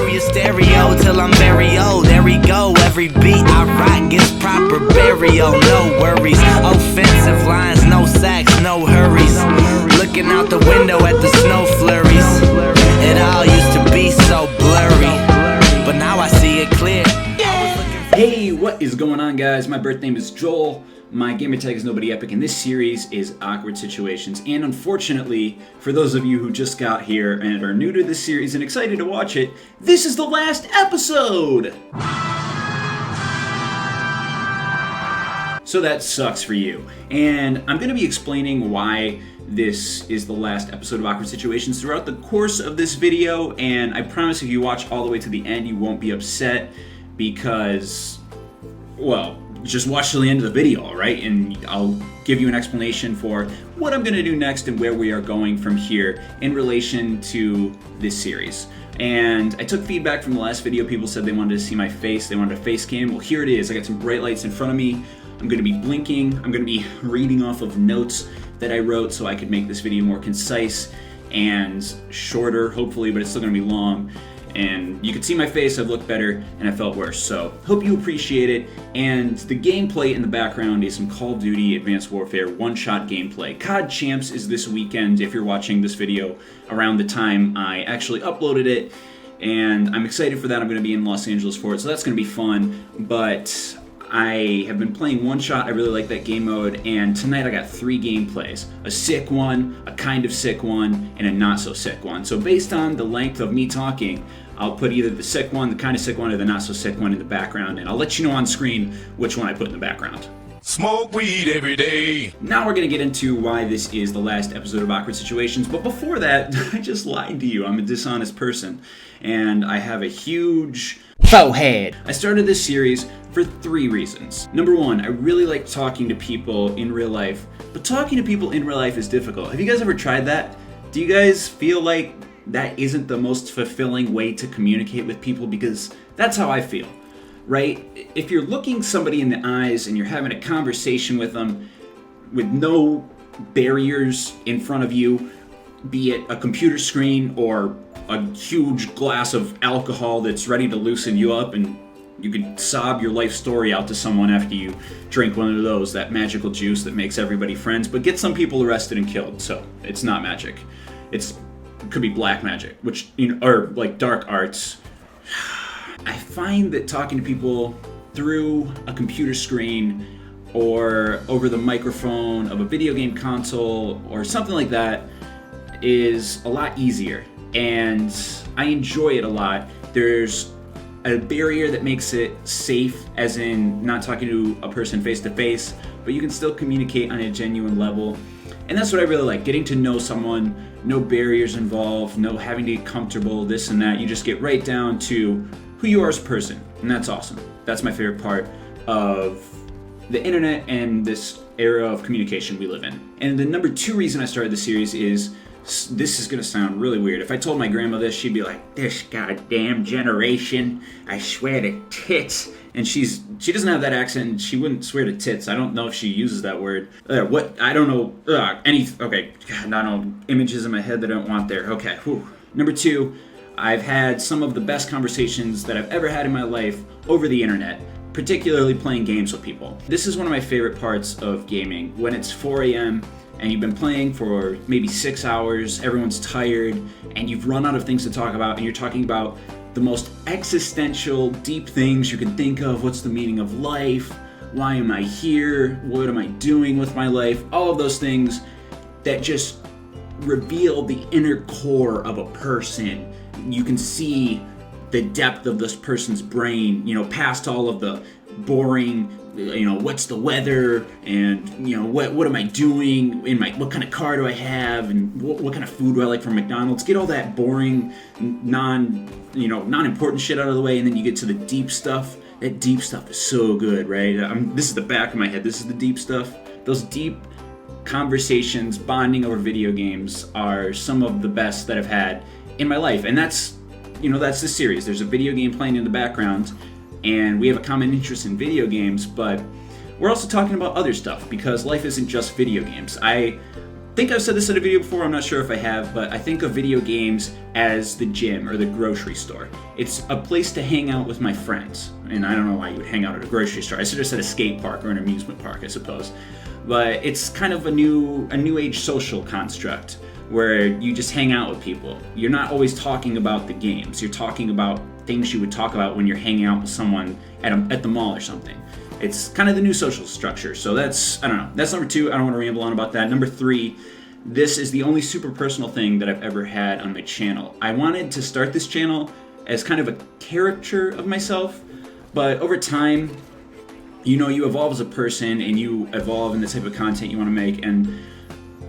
through your stereo till I'm very old. There we go, every beat I rock gets proper burial. No worries, offensive lines, no sacks, no hurries. Looking out the window at the snow flurries. It all used to be so blurry, but now I see it clear. Hey, what is going on, guys? My birth name is Joel. My gamer tag is NobodyEpic, and this series is Awkward Situations. And unfortunately, for those of you who just got here and are new to this series and excited to watch it, this is the last episode! So that sucks for you. And I'm going to be explaining why this is the last episode of Awkward Situations throughout the course of this video, and I promise if you watch all the way to the end, you won't be upset because, well, just watch till the end of the video, alright? And I'll give you an explanation for what I'm going to do next and where we are going from here in relation to this series. And I took feedback from the last video. People said they wanted to see my face, they wanted a face cam. Well, here it is. I got some bright lights in front of me. I'm going to be blinking. I'm going to be reading off of notes that I wrote so I could make this video more concise and shorter, hopefully, but it's still going to be long. And you can see my face, I've looked better, and I felt worse. So, hope you appreciate it. And the gameplay in the background is some Call of Duty Advanced Warfare one-shot gameplay. COD Champs is this weekend, if you're watching this video around the time I actually uploaded it. And I'm excited for that. I'm going to be in Los Angeles for it, so that's going to be fun. But I have been playing one shot. I really like that game mode, and tonight I got 3 gameplays. A sick one, a kind of sick one, and a not so sick one. So based on the length of me talking, I'll put either the sick one, the kind of sick one, or the not so sick one in the background, and I'll let you know on screen which one I put in the background. Smoke weed every day. Now we're going to get into why this is the last episode of Awkward Situations, but before that, I just lied to you. I'm a dishonest person, and I have a huge forehead. I started this series for 3 reasons. Number 1, I really like talking to people in real life, but talking to people in real life is difficult. Have you guys ever tried that? Do you guys feel like that isn't the most fulfilling way to communicate with people? Because that's how I feel, right? If you're looking somebody in the eyes and you're having a conversation with them with no barriers in front of you, be it a computer screen or a huge glass of alcohol that's ready to loosen you up, and you can sob your life story out to someone after you drink one of those, that magical juice that makes everybody friends, but get some people arrested and killed, so it's not magic. It could be black magic, which, you know, or like dark arts. I find that talking to people through a computer screen or over the microphone of a video game console or something like that is a lot easier, and I enjoy it a lot. There's a barrier that makes it safe, as in not talking to a person face to face, but you can still communicate on a genuine level. And that's what I really like, getting to know someone, no barriers involved, no having to get comfortable, this and that. You just get right down to who you are as a person, and that's awesome. That's my favorite part of the internet and this era of communication we live in. And the number 2 reason I started the series is, this is gonna sound really weird. If I told my grandma this, she'd be like, "This goddamn generation, I swear to tits." And she doesn't have that accent, she wouldn't swear to tits. I don't know if she uses that word. I don't know, okay, God, I don't know, images in my head that I don't want there. Okay, whew. Number 2, I've had some of the best conversations that I've ever had in my life over the internet, particularly playing games with people. This is one of my favorite parts of gaming, when it's 4 a.m., and you've been playing for maybe 6 hours, everyone's tired, and you've run out of things to talk about, and you're talking about the most existential, deep things you can think of. What's the meaning of life? Why am I here? What am I doing with my life? All of those things that just reveal the inner core of a person. You can see the depth of this person's brain, you know, past all of the boring, you know, what's the weather, and, you know, what am I doing in my, what kind of car do I have, and what kind of food do I like from McDonald's. Get all that boring, non-important shit out of the way, and then you get to the deep stuff. That deep stuff is so good, right? This is the back of my head. This is the deep stuff. Those deep conversations, bonding over video games, are some of the best that I've had in my life, and that's the series. There's a video game playing in the background, and we have a common interest in video games, but we're also talking about other stuff, because life isn't just video games. I think I've said this in a video before, I'm not sure if I have, but I think of video games as the gym or the grocery store. It's a place to hang out with my friends. And I don't know why you would hang out at a grocery store. I should have said a skate park or an amusement park, I suppose. But it's kind of a new age social construct where you just hang out with people. You're not always talking about the games. You're talking about things you would talk about when you're hanging out with someone at the mall or something. It's kind of the new social structure. So that's, I don't know. That's number 2. I don't want to ramble on about that. Number 3, this is the only super personal thing that I've ever had on my channel. I wanted to start this channel as kind of a caricature of myself, but over time, you evolve as a person and you evolve in the type of content you want to make, and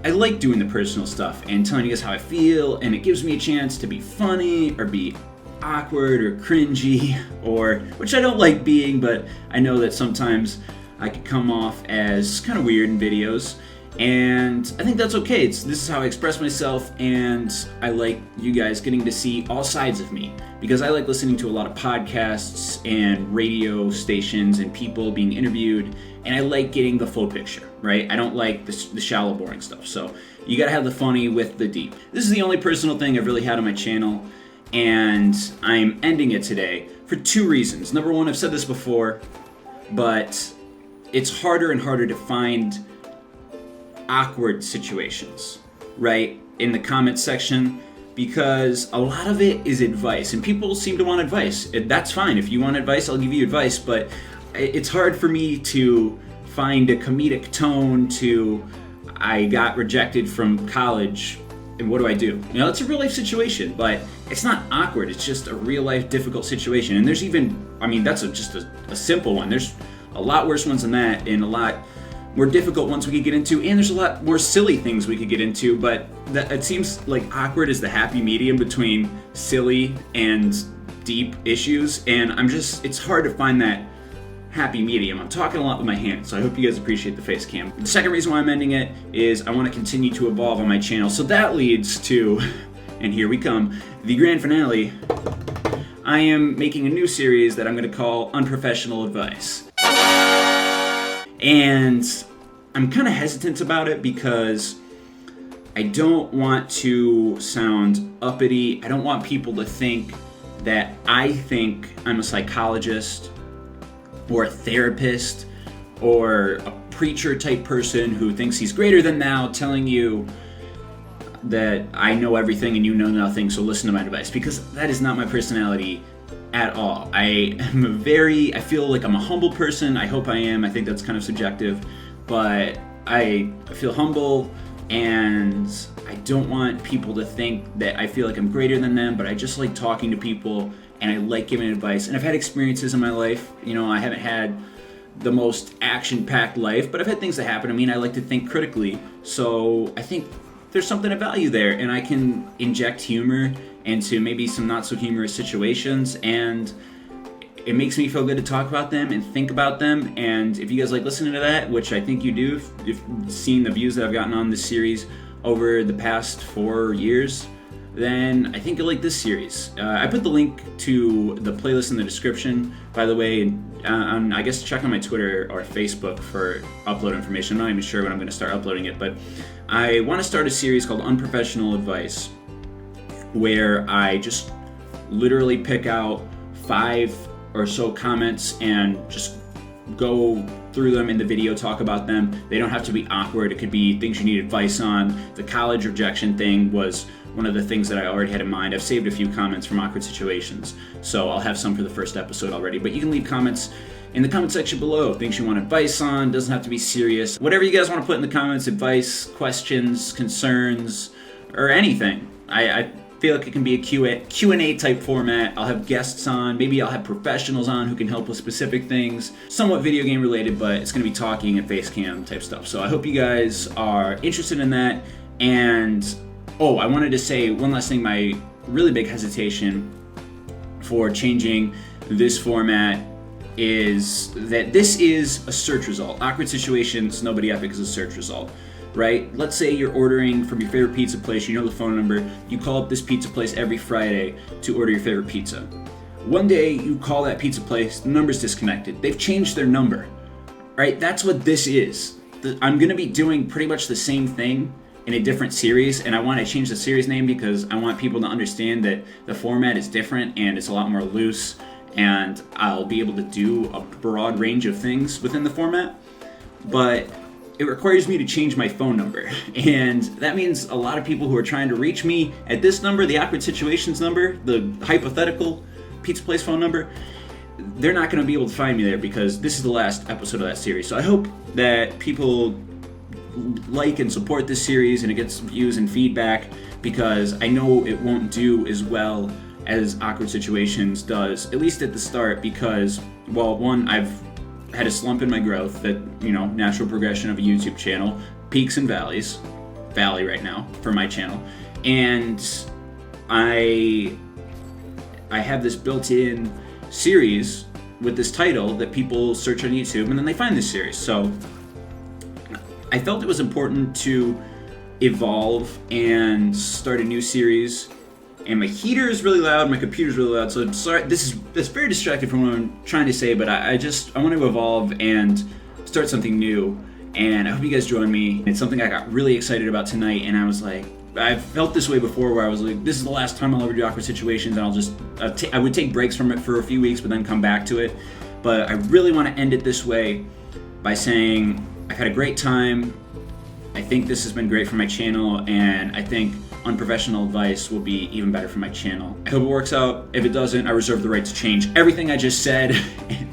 I like doing the personal stuff and telling you guys how I feel, and it gives me a chance to be funny or be awkward or cringy, or which I don't like being, but I know that sometimes I could come off as kind of weird in videos, and I think that's okay. This is how I express myself, and I like you guys getting to see all sides of me, because I like listening to a lot of podcasts and radio stations and people being interviewed, and I like getting the full picture, right? I don't like the shallow, boring stuff. So you gotta have the funny with the deep. This is the only personal thing I've really had on my channel, and I'm ending it today for 2 reasons. Number 1, I've said this before, but it's harder and harder to find awkward situations, right, in the comment section, because a lot of it is advice, and people seem to want advice. That's fine. If you want advice, I'll give you advice, but it's hard for me to find a comedic tone to, I got rejected from college, and what do I do? It's a real life situation, but it's not awkward. It's just a real life difficult situation. And there's even, that's just a simple one. There's a lot worse ones than that, and a lot more difficult ones we could get into, and there's a lot more silly things we could get into, but it seems like awkward is the happy medium between silly and deep issues, and it's hard to find that happy medium. I'm talking a lot with my hands, so I hope you guys appreciate the face cam. The second reason why I'm ending it is I want to continue to evolve on my channel, so that leads to, and here we come, the grand finale. I am making a new series that I'm going to call Unprofessional Advice. And I'm kind of hesitant about it because I don't want to sound uppity. I don't want people to think that I think I'm a psychologist or a therapist or a preacher type person who thinks he's greater than thou, telling you that I know everything and you know nothing, so listen to my advice, because that is not my personality at all. I feel like I'm a humble person. I hope I am. I think that's kind of subjective, but I feel humble, and I don't want people to think that I feel like I'm greater than them, but I just like talking to people, and I like giving advice. And I've had experiences in my life. I haven't had the most action-packed life, but I've had things that happen to me, and I like to think critically. So I think there's something of value there, and I can inject humor into maybe some not so humorous situations, and it makes me feel good to talk about them and think about them. And if you guys like listening to that, which I think you do, if you've seen the views that I've gotten on this series over the past 4 years, then I think you'll like this series. I put the link to the playlist in the description, by the way. I guess check on my Twitter or Facebook for upload information. I'm not even sure when I'm going to start uploading it, but I want to start a series called Unprofessional Advice, where I just literally pick out 5 or so comments and just go through them in the video, talk about them. They don't have to be awkward. It could be things you need advice on. The college rejection thing was one of the things that I already had in mind. I've saved a few comments from awkward situations, so I'll have some for the first episode already. But you can leave comments in the comment section below, things you want advice on. Doesn't have to be serious. Whatever you guys want to put in the comments, advice, questions, concerns, or anything. I feel like it can be a Q&A type format. I'll have guests on. Maybe I'll have professionals on who can help with specific things. Somewhat video game related, but it's going to be talking and face cam type stuff. So I hope you guys are interested in that. And, I wanted to say one last thing. My really big hesitation for changing this format is that this is a search result. Awkward Situations, NobodyEpic is a search result. Right? Let's say you're ordering from your favorite pizza place, you know the phone number, you call up this pizza place every Friday to order your favorite pizza. One day you call that pizza place, the number's disconnected. They've changed their number, right? That's what this is. I'm going to be doing pretty much the same thing, in a different series, and I want to change the series name because I want people to understand that the format is different and it's a lot more loose, and I'll be able to do a broad range of things within the format. But it requires me to change my phone number, and that means a lot of people who are trying to reach me at this number, the Awkward Situations number, the hypothetical pizza place phone number, they're not going to be able to find me there because this is the last episode of that series. So I hope that people like and support this series and it gets views and feedback, because I know it won't do as well as Awkward Situations does, at least at the start, because, well, one, I've had a slump in my growth, that, you know, natural progression of a YouTube channel, peaks and valleys, valley right now for my channel, and I have this built-in series with this title that people search on YouTube and then they find this series. So I felt it was important to evolve and start a new series. And my heater is really loud, my computer's really loud, so I'm sorry, that's very distracted from what I'm trying to say, but I want to evolve and start something new, and I hope you guys join me. It's something I got really excited about tonight, and I was like, I've felt this way before, where I was like, this is the last time I'll ever do Awkward Situations, and I would take breaks from it for a few weeks, but then come back to it. But I really want to end it this way by saying I've had a great time. I think this has been great for my channel, and I think unprofessional advice will be even better for my channel. I hope it works out. If it doesn't, I reserve the right to change everything I just said,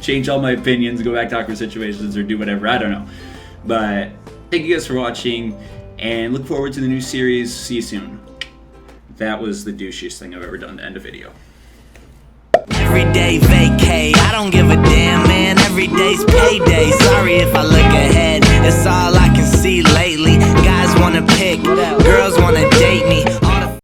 change all my opinions, go back to Awkward Situations, or do whatever, I don't know. But thank you guys for watching, and look forward to the new series. See you soon. That was the douchiest thing I've ever done to end a video. Everyday vacay, I don't give a damn, man. Every day's payday. Sorry if I look ahead, it's all I can see lately. Guys wanna pick, girls wanna date me.